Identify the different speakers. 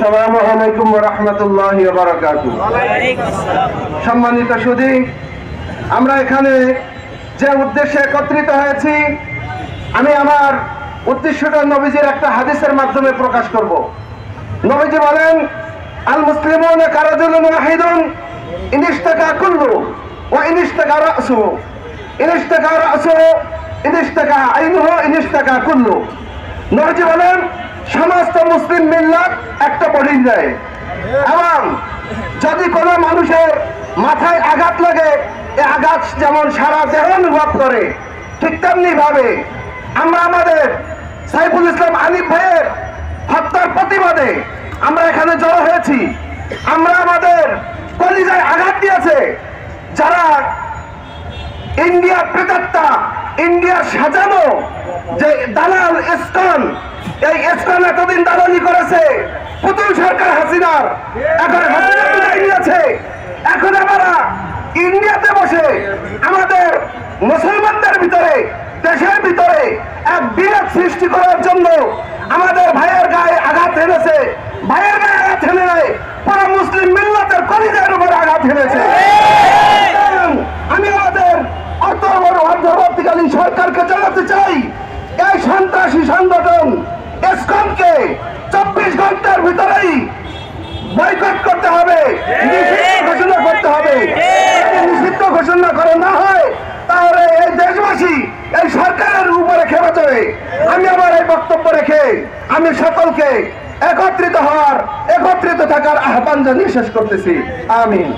Speaker 1: আসসালামু আলাইকুম ওয়া রাহমাতুল্লাহি ওয়া বারাকাতুহু। সম্মানিত সুধী, আমরা এখানে যে উদ্দেশ্যে একত্রিত হয়েছি, আমি আমার উদ্দেশ্যটা নবীজির একটা হাদিসের মাধ্যমে প্রকাশ করব। নবীজি বলেন, আল মুসলিমুনা কারাজুলুন ওয়াহিদুন ইন ইশতাকা কুল্লু ওয়া ইন ইশতাকা রাসুহু ইন ইশতাকা রাসুহু ইন ইশতাকা আইনুহু ইন ইশতাকা কুল্লু। নবীজি বলেন, সমস্ত মুসলিম মিল্লাত একটা বডি দেয়, এবং যদি কোনো মানুষের মাথায় আঘাত লাগে, এই আঘাত যেমন সারা দেহ অনুভব করে, ঠিক তেমনি ভাবে আমরা আমাদের সাইফুল ইসলাম আলিফ ভাইয়ের হত্যার প্রতিবাদে আমরা এখানে জড়ো হয়েছি। আমরা আমাদের কলিজায় আঘাত দিয়েছে যারা ইন্ডিয়ার প্রেতাত্মা, ইন্ডিয়ার সাজানো যে দালাল ইসকন, এই ইসকন এতদিন দালালি করেছে পুতুল সরকার হাসিনার, এখন হাসিনা বিদায় নিয়েছে, এখন আমরা ইন্ডিয়াতে বসে আমাদের মুসলমানদের ভিতরে, দেশের ভিতরে এক বিরোধ সৃষ্টি করার জন্য আমাদের ভাইয়ের গায়ে আঘাত হেনেছে। ভাইয়ের গায়ে আঘাত হেনে নাই, পুরো মুসলিম মিল্লাতের কলিজার উপর আঘাত হেনেছে। আমি আমাদের অন্তর্বর্তীকালীন সরকারকে জানাতে চাই, এই সন্ত্রাসী সংগঠন ইসকনকে 24 ঘন্টার ভিতরেই বয়কট করতে হবে, নিষিদ্ধ ঘোষণা করতে হবে। নিষিদ্ধ ঘোষণা করে না হয়, তাহলে এই দেশবাসী এই সরকারের উপরে খেপে যাবে। আমি আমার এই বক্তব্য রেখে আমি সকলকে একত্রিত হওয়ার, একত্রিত থাকার আহ্বান জানিয়ে শেষ করতেছি। আমিন।